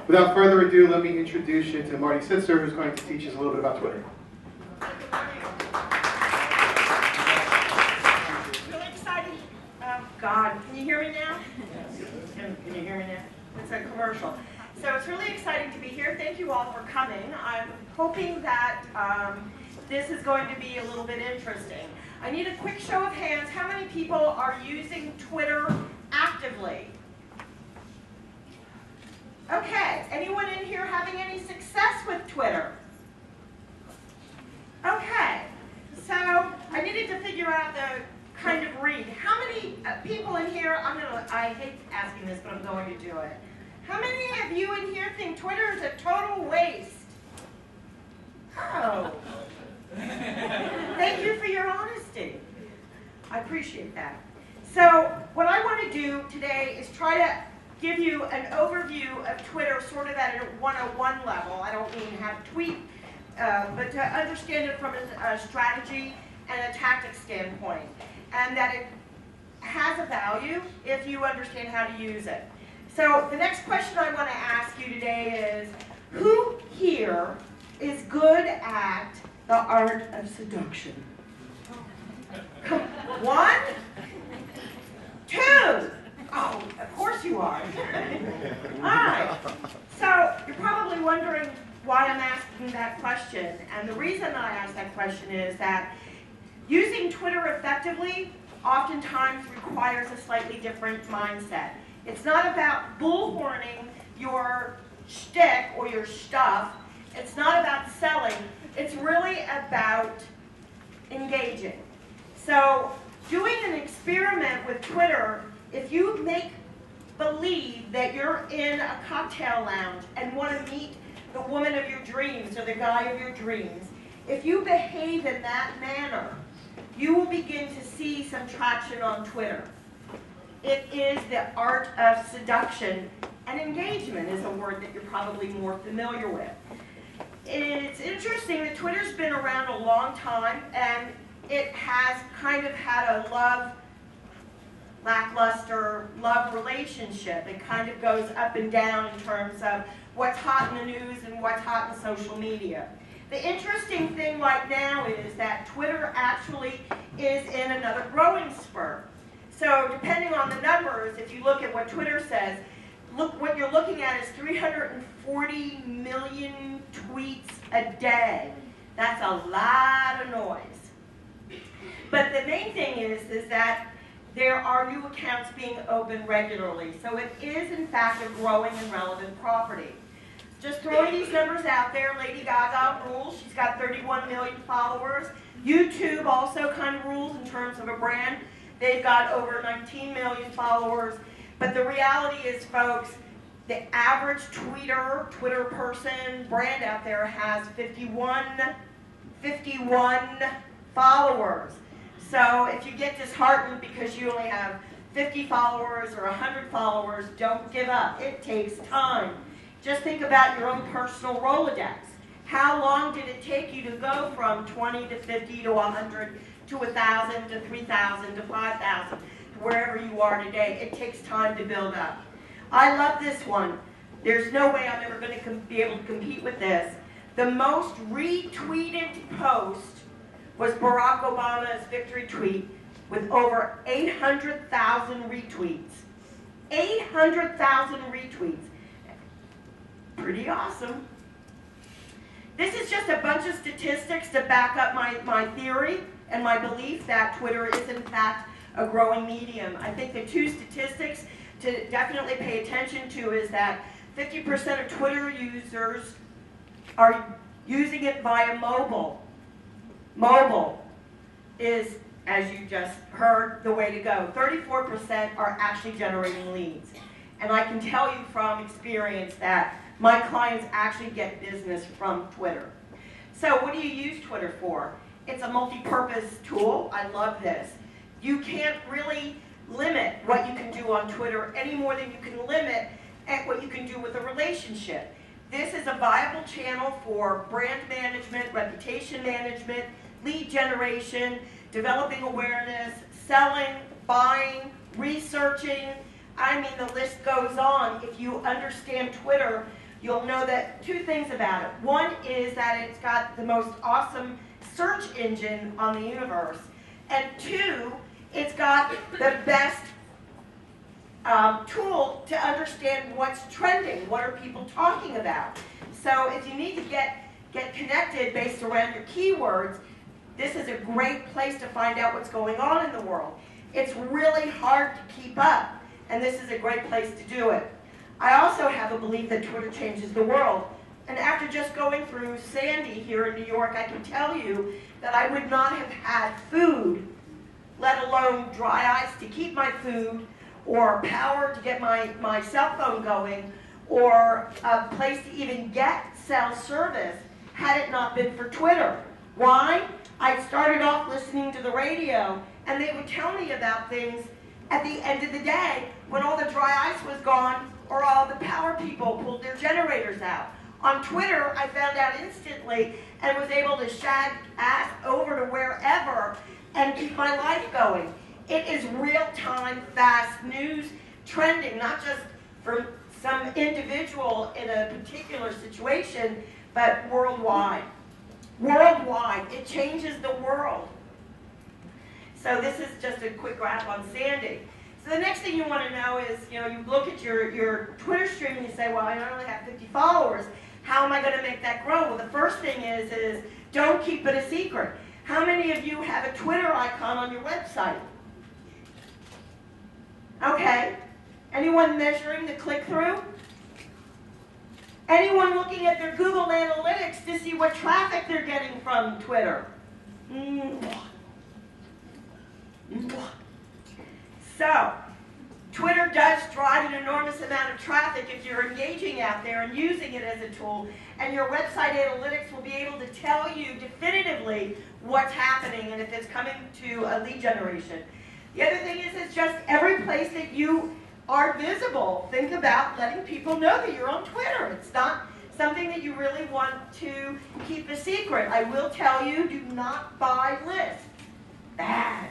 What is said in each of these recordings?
Without further ado, let me introduce you to Mardy Sitzer, who's going to teach us a little bit about Twitter. Really excited. Oh, God. Can you hear me now? Can you hear me now? It's a commercial. So it's really exciting to be here. Thank you all for coming. I'm hoping that this is going to be a little bit interesting. I need a quick show of hands. How many people are using Twitter actively? Okay. Anyone in here having any success with Twitter? Okay. So I needed to figure out the kind of read. How many people in here, I hate asking this, but I'm going to do it. How many of you in here think Twitter is a total waste? Oh. Thank you for your honesty. I appreciate that. So what I want to do today is try to give you an overview of Twitter sort of at a 101 level. I don't mean how to tweet, but to understand it from a strategy and a tactic standpoint. And that it has a value if you understand how to use it. So the next question I want to ask you today is, who here is good at the art of seduction? One? Two? Oh, of course you are. All right. So you're probably wondering why I'm asking that question. And the reason I ask that question is that using Twitter effectively oftentimes requires a slightly different mindset. It's not about bullhorning your shtick or your stuff. It's not about selling. It's really about engaging. So doing an experiment with Twitter, if you make believe that you're in a cocktail lounge and want to meet the woman of your dreams or the guy of your dreams, if you behave in that manner, you will begin to see some traction on Twitter. It is the art of seduction, and engagement is a word that you're probably more familiar with. It's interesting that Twitter's been around a long time, and it has kind of had a lackluster love relationship. It kind of goes up and down in terms of what's hot in the news and what's hot in social media. The interesting thing right now is that Twitter actually is in another growing spurt. So depending on the numbers, if you look at what Twitter says, look, what you're looking at is 340 million tweets a day. That's a lot of noise. But the main thing is that there are new accounts being opened regularly. So it is, in fact, a growing and relevant property. Just throwing these numbers out there, Lady Gaga rules. She's got 31 million followers. YouTube also kind of rules in terms of a brand. They've got over 19 million followers. But the reality is, folks, the average Twitter person, brand out there has 51 followers. So if you get disheartened because you only have 50 followers or 100 followers, don't give up. It takes time. Just think about your own personal Rolodex. How long did it take you to go from 20 to 50 to 100 to 1,000 to 3,000 to 5,000 to wherever you are today? It takes time to build up. I love this one. There's no way I'm ever going to be able to compete with this. The most retweeted post was Barack Obama's victory tweet with over 800,000 retweets. 800,000 retweets. Pretty awesome. This is just a bunch of statistics to back up my theory and my belief that Twitter is, in fact, a growing medium. I think the two statistics to definitely pay attention to is that 50% of Twitter users are using it via mobile. Mobile is, as you just heard, the way to go. 34% are actually generating leads. And I can tell you from experience that my clients actually get business from Twitter. So what do you use Twitter for? It's a multi-purpose tool. I love this. You can't really limit what you can do on Twitter any more than you can limit at what you can do with a relationship. This is a viable channel for brand management, reputation management, lead generation, developing awareness, selling, buying, researching. I mean, the list goes on. If you understand Twitter you'll know that two things about it. One is that it's got the most awesome search engine on the universe. And two, it's got the best tool to understand what's trending, what are people talking about. So if you need to get connected based around your keywords, this is a great place to find out what's going on in the world. It's really hard to keep up, and this is a great place to do it. I also have a belief that Twitter changes the world. And after just going through Sandy here in New York, I can tell you that I would not have had food, let alone dry ice to keep my food, or power to get my cell phone going, or a place to even get cell service, had it not been for Twitter. Why? I started off listening to the radio, and they would tell me about things at the end of the day when all the dry ice was gone or all the power people pulled their generators out. On Twitter, I found out instantly and was able to shag ass over to wherever and keep my life going. It is real-time, fast news trending, not just from some individual in a particular situation, but worldwide. Worldwide, it changes the world. So this is just a quick wrap on Sandy. So the next thing you want to know is, you look at your Twitter stream and you say, well, I only have 50 followers. How am I going to make that grow? Well, the first thing is don't keep it a secret. How many of you have a Twitter icon on your website? Okay. Anyone measuring the click-through? Anyone looking at their Google Analytics to see what traffic they're getting from Twitter? So, Twitter does drive an enormous amount of traffic if you're engaging out there and using it as a tool, and your website analytics will be able to tell you definitively what's happening and if it's coming to a lead generation. The other thing is it's just every place that you are visible. Think about letting people know that you're on Twitter. It's not something that you really want to keep a secret. I will tell you, do not buy lists. Bad.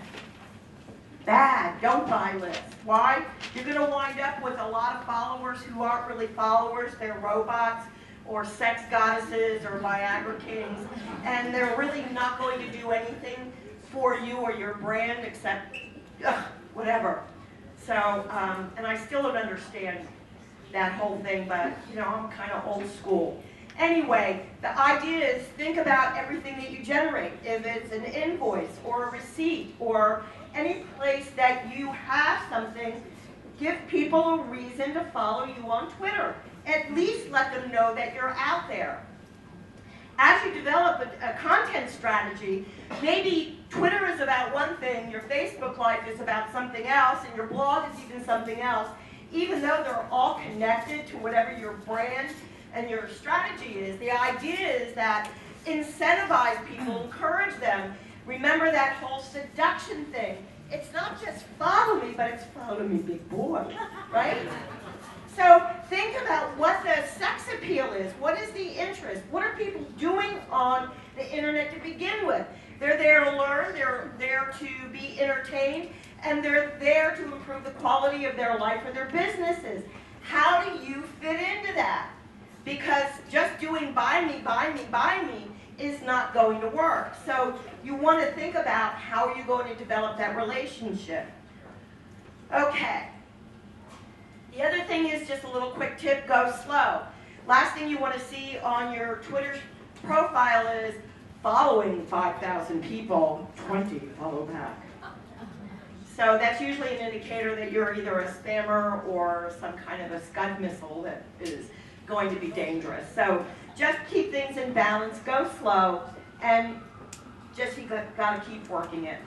Bad. Don't buy lists. Why? You're going to wind up with a lot of followers who aren't really followers. They're robots or sex goddesses or Viagra kings, and they're really not going to do anything for you or your brand except whatever. So, and I still don't understand that whole thing, but, I'm kind of old school. Anyway, the idea is think about everything that you generate. If it's an invoice or a receipt or any place that you have something, give people a reason to follow you on Twitter. At least let them know that you're out there. As you develop a content strategy, maybe Twitter is about one thing, your Facebook life is about something else, and your blog is even something else, even though they're all connected to whatever your brand and your strategy is. The idea is that incentivize people, encourage them. Remember that whole seduction thing. It's not just follow me, but it's follow me, big boy, right? So think about what the sex appeal is. What is the interest? What are people doing on the internet to begin with? They're there to learn, they're there to be entertained, and they're there to improve the quality of their life or their businesses. How do you fit into that? Because just doing buy me, buy me, buy me is not going to work. So you want to think about how you're going to develop that relationship. Okay. The other thing is just a little quick tip, go slow. Last thing you want to see on your Twitter profile is following 5,000 people, 20 follow back. So that's usually an indicator that you're either a spammer or some kind of a Scud missile that is going to be dangerous. So just keep things in balance, go slow, and just you got to keep working it.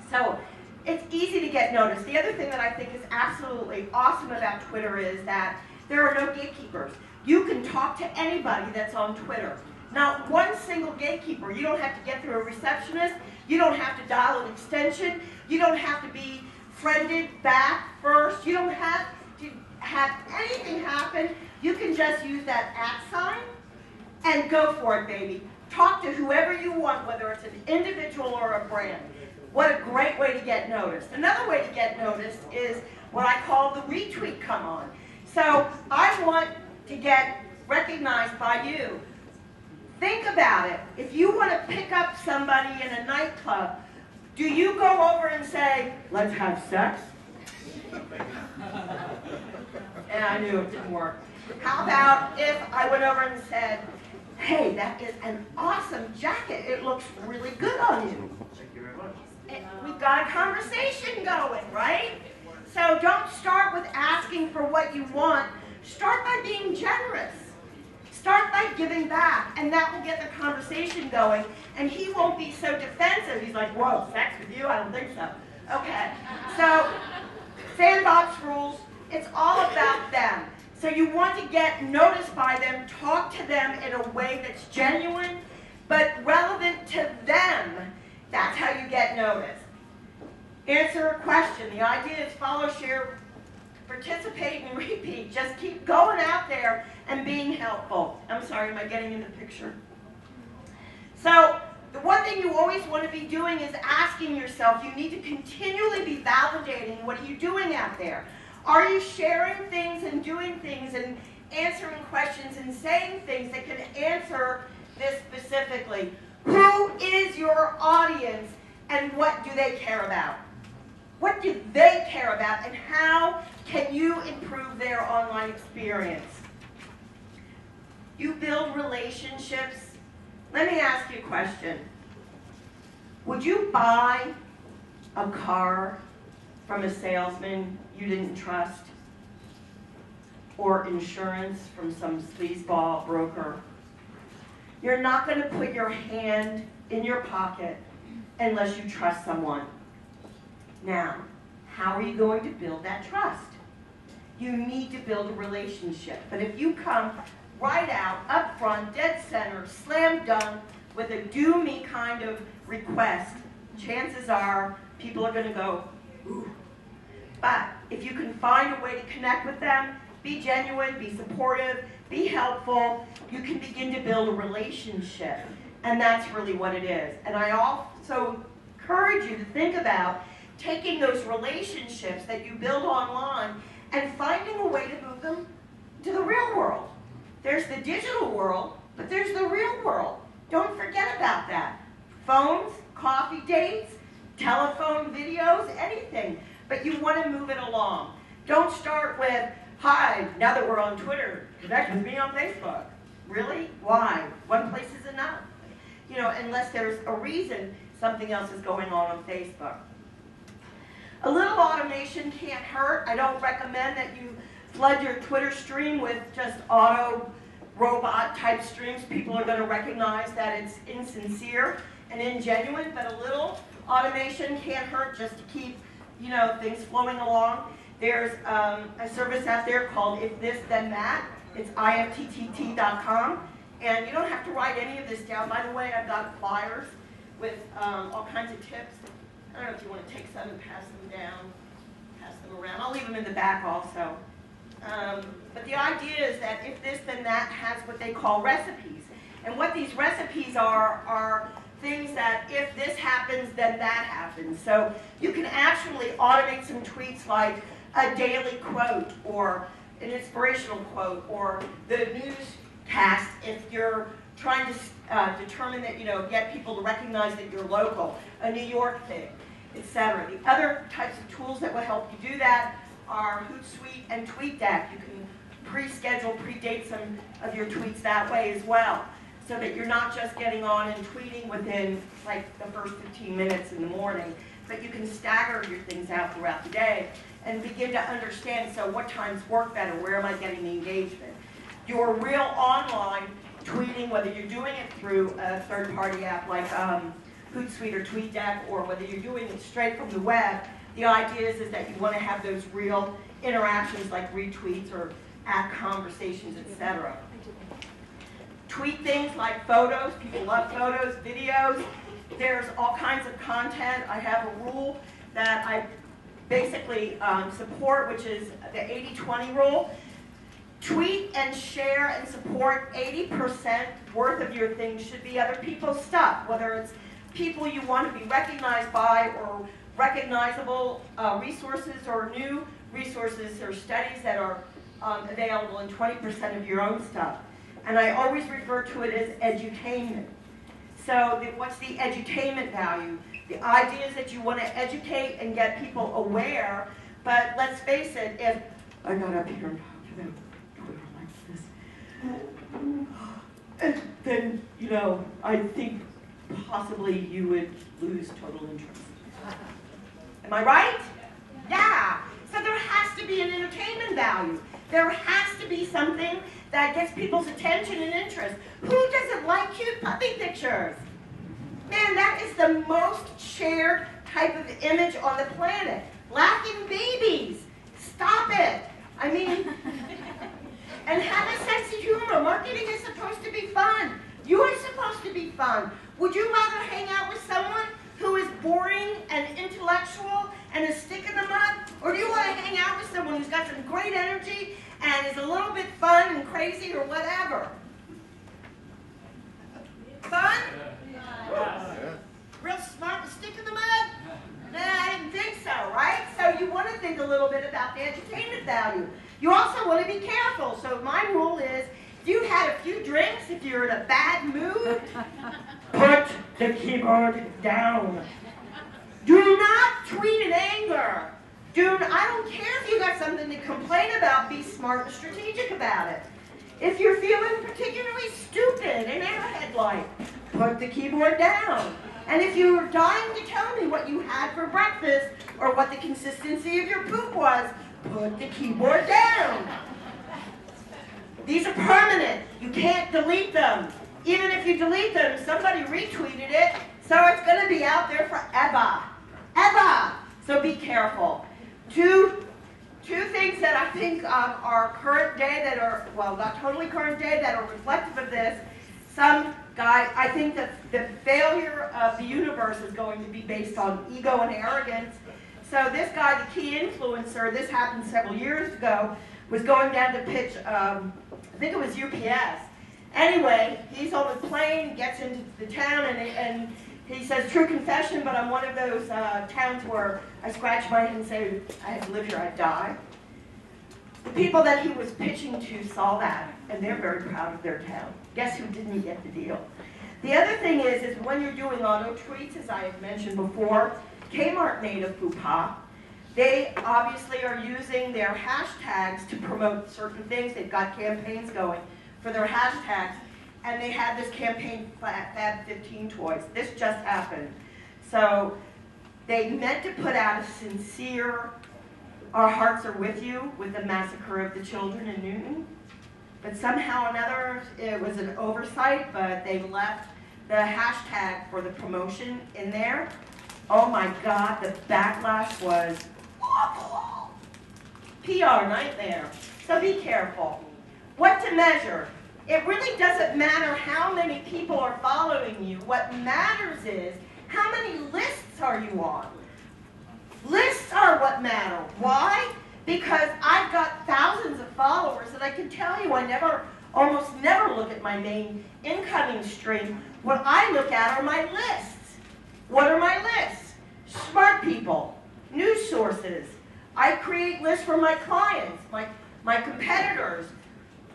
So it's easy to get noticed. The other thing that I think is absolutely awesome about Twitter is that there are no gatekeepers. You can talk to anybody that's on Twitter. Not one single gatekeeper. You don't have to get through a receptionist. You don't have to dial an extension. You don't have to be friended back first. You don't have to have anything happen. You can just use that @ sign and go for it, baby. Talk to whoever you want, whether it's an individual or a brand. What a great way to get noticed. Another way to get noticed is what I call the retweet come on. So I want to get recognized by you. Think about it. If you want to pick up somebody in a nightclub, do you go over and say, let's have sex? And I knew it didn't work. How about if I went over and said, hey, that is an awesome jacket. It looks really good on you. Thank you very much. And we've got a conversation going, right? So don't start with asking for what you want. Start by being generous. Start by giving back, and that will get the conversation going, and he won't be so defensive. He's like, whoa, sex with you? I don't think so. Okay, so sandbox rules, it's all about them. So you want to get noticed by them, talk to them in a way that's genuine, but relevant to them. That's how you get noticed. Answer a question. The idea is follow, share, participate, and repeat. Just keep going out there and being helpful. I'm sorry, am I getting in the picture? So the one thing you always want to be doing is asking yourself, you need to continually be validating, what are you doing out there? Are you sharing things and doing things and answering questions and saying things that can answer this specifically? Who is your audience and what do they care about? What do they care about and how can you improve their online experience? You build relationships. Let me ask you a question. Would you buy a car from a salesman you didn't trust? Or insurance from some sleazeball broker? You're not going to put your hand in your pocket unless you trust someone. Now, how are you going to build that trust? You need to build a relationship. But if you come right out, up front, dead center, slam dunk, with a do me kind of request, chances are people are going to go, ooh. But if you can find a way to connect with them, be genuine, be supportive, be helpful, you can begin to build a relationship. And that's really what it is. And I also encourage you to think about taking those relationships that you build online and finding a way to move them to the real world. There's the digital world, but there's the real world. Don't forget about that. Phones, coffee dates, telephone videos, anything. But you want to move it along. Don't start with, hi, now that we're on Twitter, connect with me on Facebook. Really? Why? One place is enough. You know, unless there's a reason something else is going on Facebook. A little automation can't hurt. I don't recommend that you flood your Twitter stream with just auto robot type streams. People are going to recognize that it's insincere and ingenuine, but a little automation can't hurt just to keep, you know, things flowing along. There's a service out there called If This Then That. It's ifttt.com, and you don't have to write any of this down. By the way, I've got flyers with all kinds of tips. I don't know if you want to take some and pass them down, pass them around. I'll leave them in the back also. But the idea is that If This Then That has what they call recipes. And what these recipes are things that if this happens, then that happens. So you can actually automate some tweets like a daily quote or an inspirational quote or the newscast if you're trying to determine that, you know, get people to recognize that you're local, a New York thing, etc. The other types of tools that will help you do that are Hootsuite and TweetDeck. You can pre-schedule, pre-date some of your tweets that way as well, so that you're not just getting on and tweeting within like the first 15 minutes in the morning, but you can stagger your things out throughout the day and begin to understand, so what times work better, where am I getting the engagement? Your real online tweeting, whether you're doing it through a third-party app like Hootsuite or TweetDeck, or whether you're doing it straight from the web, the idea is that you want to have those real interactions like retweets or at conversations, etc. Tweet things like photos. People love photos, videos. There's all kinds of content. I have a rule that I basically support, which is the 80-20 rule. Tweet and share and support 80% worth of your things should be other people's stuff, whether it's people you want to be recognized by or recognizable resources or new resources or studies that are available and 20% of your own stuff. And I always refer to it as edutainment. So what's the edutainment value? The idea is that you want to educate and get people aware, but let's face it, if I got up here and talked about Twitter like this, then, you know, I think possibly you would lose total interest. Am I right? Yeah. So there has to be an entertainment value. There has to be something that gets people's attention and interest. Who doesn't like cute puppy pictures? Man, that is the most shared type of image on the planet. Laughing babies. Stop it. I mean, and have a sense of humor. Marketing is supposed to be fun. You are supposed to be fun. Would you rather hang out with someone who is boring and intellectual and a stick in the mud? Or do you want to hang out with someone who's got some great energy and is a little bit fun and crazy or whatever? Fun? Yeah. Real smart and stick in the mud? Nah, I didn't think so, right? So you want to think a little bit about the entertainment value. You also want to be careful. So my rule is, if you've had a few drinks, if you're in a bad mood, put the keyboard down. Do not tweet in anger. I don't care if you got something to complain about, be smart and strategic about it. If you're feeling particularly stupid and airhead-like, put the keyboard down. And if you're dying to tell me what you had for breakfast or what the consistency of your poop was, put the keyboard down. These are permanent. You can't delete them. Even if you delete them, somebody retweeted it, so it's going to be out there forever. Ever. So be careful. Two things that I think are current day that are, well, not totally current day, that are reflective of this. Some guy, I think that the failure of the universe is going to be based on ego and arrogance. So this guy, the key influencer, this happened several years ago, was going down to pitch, I think it was UPS. Anyway, he's on the plane, gets into the town, and he says, true confession, but I'm one of those towns where I scratch my head and say, I have to live here, I'd die. The people that he was pitching to saw that, and they're very proud of their town. Guess who didn't get the deal? The other thing is when you're doing auto tweets, as I had mentioned before, Kmart made a faux pas. They obviously are using their hashtags to promote certain things. They've got campaigns going for their hashtags, and they had this campaign, Fab 15 Toys. This just happened. So they meant to put out a sincere, our hearts are with you, with the massacre of the children in Newton. But somehow or another, it was an oversight, but they left the hashtag for the promotion in there. Oh my God, the backlash was awful. PR nightmare. So be careful. What to measure? It really doesn't matter how many people are following you. What matters is how many lists are you on. Lists are what matter. Why? Because I've got thousands of followers, and I can tell you I almost never look at my main incoming stream. What I look at are my lists. What are my lists? Smart people, news sources. I create lists for my clients, my competitors,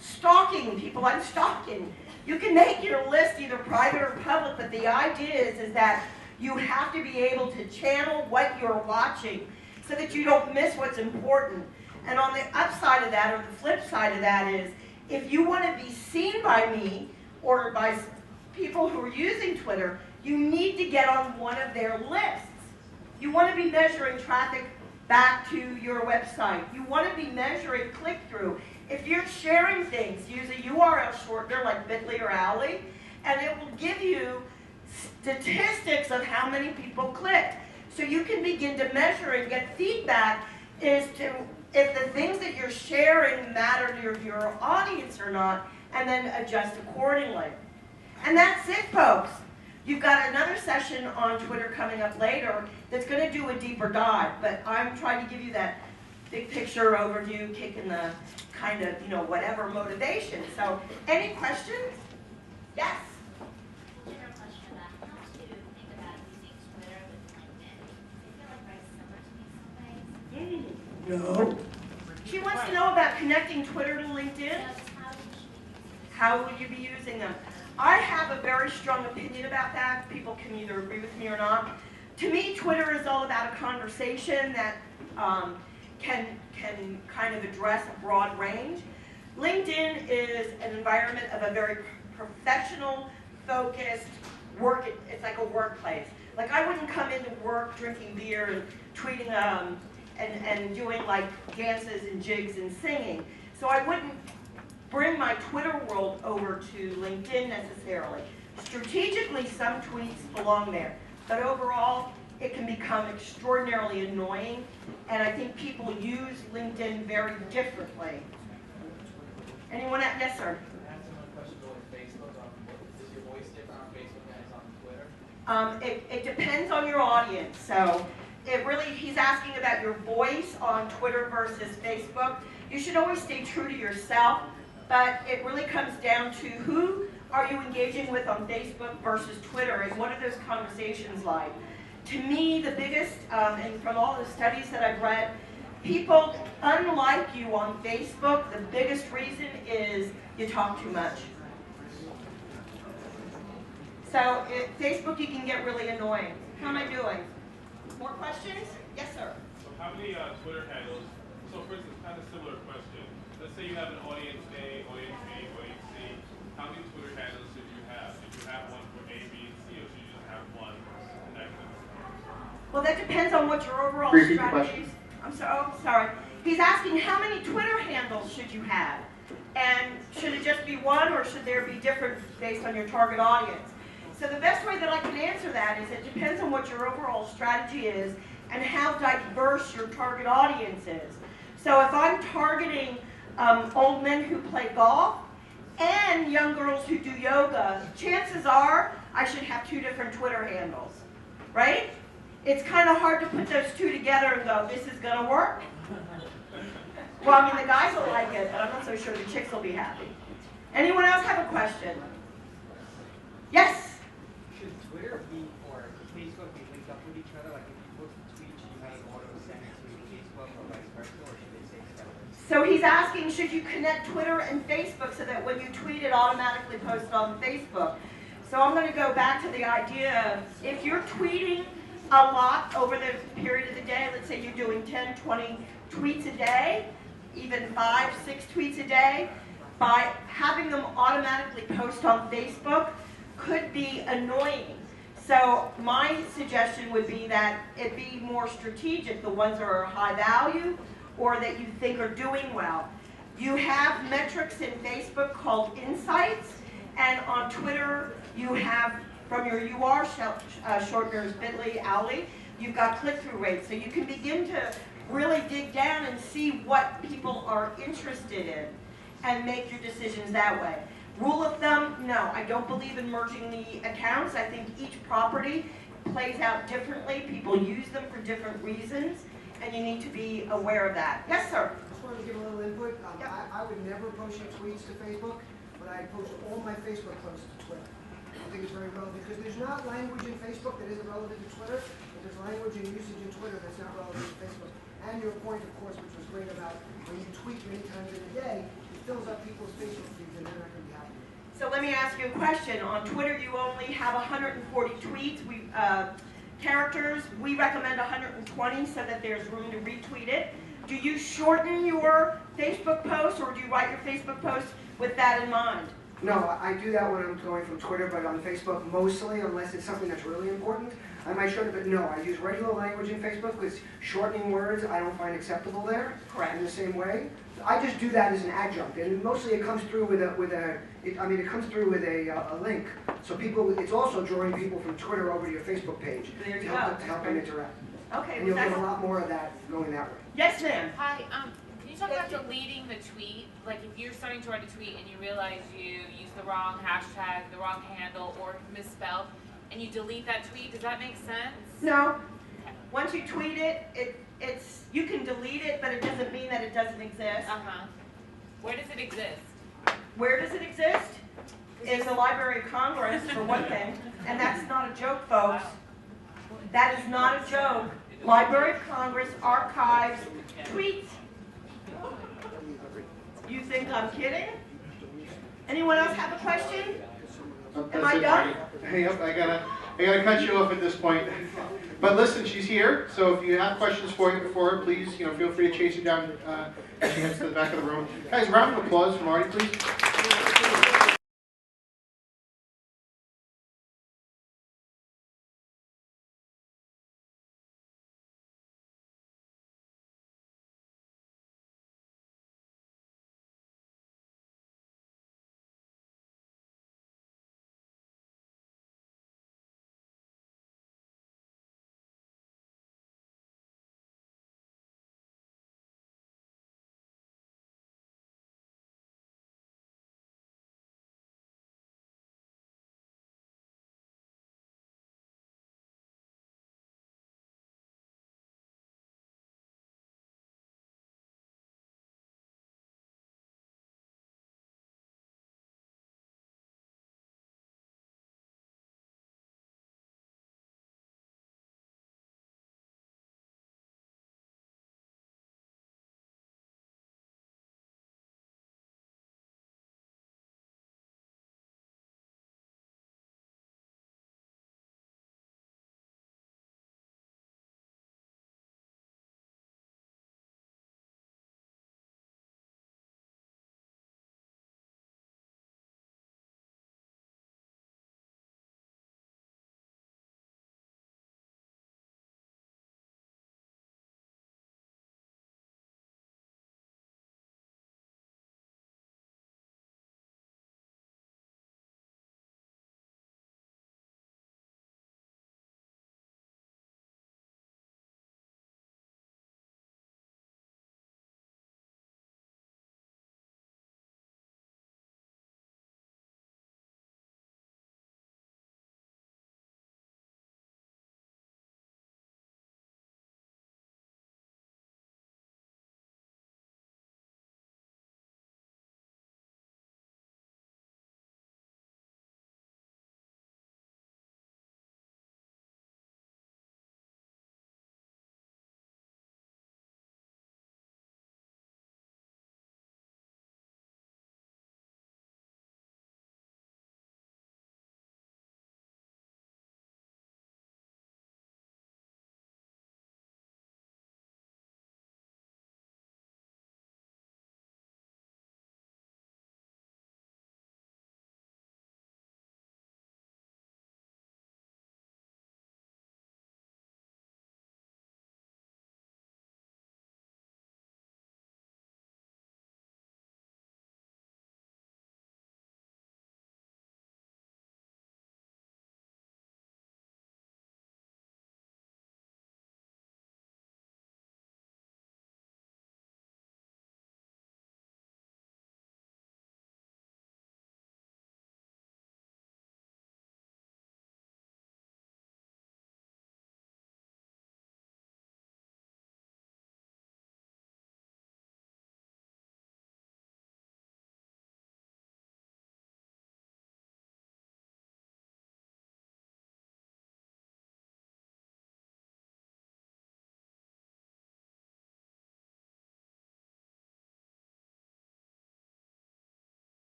stalking people I'm stalking. You can make your list either private or public, but the idea is that you have to be able to channel what you're watching so that you don't miss what's important. And on the upside of that, or the flip side of that is, if you want to be seen by me or by people who are using Twitter, you need to get on one of their lists. You want to be measuring traffic back to your website. You want to be measuring click-through. If you're sharing things, use a URL shortener like Bitly or Owly, and it will give you statistics of how many people clicked. So you can begin to measure and get feedback as to if the things that you're sharing matter to your audience or not, and then adjust accordingly. And that's it, folks. You've got another session on Twitter coming up later that's going to do a deeper dive, but I'm trying to give you that big picture overview, kicking the kind of, whatever motivation. So, any questions? Yes? General question about how to think about using Twitter with LinkedIn. I feel like very similar to me in some ways. No. She wants to know about connecting Twitter to LinkedIn, Just how would you be using them? I have a very strong opinion about that. People can either agree with me or not. To me, Twitter is all about a conversation that can kind of address a broad range. LinkedIn is an environment of a very professional, focused work. It's like a workplace. Like I wouldn't come into work drinking beer and tweeting and doing like dances and jigs and singing. So I wouldn't bring my Twitter world over to LinkedIn necessarily. Strategically, some tweets belong there, but overall, it can become extraordinarily annoying, and I think people use LinkedIn very differently. Anyone at, yes, sir? Is your voice different on Facebook than it's on Twitter? It depends on your audience. So it really, he's asking about your voice on Twitter versus Facebook. You should always stay true to yourself, but it really comes down to who are you engaging with on Facebook versus Twitter, and what are those conversations like? To me, the biggest, and from all the studies that I've read, people unlike you on Facebook, the biggest reason is you talk too much. So Facebook, you can get really annoying. How am I doing? More questions? Yes, sir. So how many Twitter handles? So for instance, kind of similar question. Let's say you have an audience A, audience B, audience C. How many Twitter handles should you have? Should you have one for A, B, and C, or should you just have one connected? Well, that depends on what your overall Repeat the strategy is. Sorry. He's asking how many Twitter handles should you have? And should it just be one, or should there be different based on your target audience? So the best way that I can answer that is it depends on what your overall strategy is and how diverse your target audience is. So if I'm targeting old men who play golf and young girls who do yoga, chances are I should have two different Twitter handles, right? It's kind of hard to put those two together and go, this is going to work. Well, I mean, the guys will like it, but I'm not so sure the chicks will be happy. Anyone else have a question? Yes? Should Twitter be or Facebook be linked up with each other? Like if you post a tweet, should you have it auto send it to Facebook or vice versa, or should they stay separate? So he's asking, should you connect Twitter and Facebook so that when you tweet it automatically posted on Facebook? So I'm going to go back to the idea of if you're tweeting a lot over the period of the day, let's say you're doing 10, 20 tweets a day, even 5, 6 tweets a day, by having them automatically post on Facebook could be annoying. So my suggestion would be that it be more strategic, the ones that are high value or that you think are doing well. You have metrics in Facebook called insights, and on Twitter you have, from your UR shorteners, bit.ly, owly, you've got click-through rates. So you can begin to really dig down and see what people are interested in and make your decisions that way. Rule of thumb, no, I don't believe in merging the accounts. I think each property plays out differently. People use them for different reasons, and you need to be aware of that. Yes, sir? I just wanted to give a little input. Yep. I would never post your tweets to Facebook, but I post all my Facebook posts to Twitter. I think it's very relevant because there's not language in Facebook that isn't relevant to Twitter, but there's language and usage in Twitter that's not relevant to Facebook. And your point, of course, which was great about when you tweet many times in a day, it fills up people's Facebook feeds and they're not going to be happy. So let me ask you a question. On Twitter, you only have 140 tweets, characters. We recommend 120 so that there's room to retweet it. Do you shorten your Facebook posts, or do you write your Facebook posts with that in mind? No, I do that when I'm going from Twitter, but on Facebook mostly, unless it's something that's really important. I might shorten it, but no, I use regular language in Facebook because shortening words I don't find acceptable there. Correct. In the same way. I just do that as an adjunct, and mostly it comes through with it comes through with a link. So people, it's also drawing people from Twitter over to your Facebook page There you to go. help them interact. Okay, And well, you'll get a that's... lot more of that going that way. Yes, ma'am. Hi, can you talk about deleting the tweet? Like if you're starting to write a tweet and you realize you used the wrong hashtag, the wrong handle, or misspelled, and you delete that tweet, does that make sense? No. Once you tweet it, you can delete it, but it doesn't mean that it doesn't exist. Uh-huh. Where does it exist? Where does it exist? In the Library of Congress, for one thing. And that's not a joke, folks. That is not a joke. Library of Congress archives tweets. think I'm kidding? Anyone else have a question? That's Am I it, done? Marty. Hey, yep, I gotta cut you off at this point. But listen, she's here, so if you have questions for her, please, feel free to chase her down as she heads to the back of the room. Guys, round of applause for Marty, please.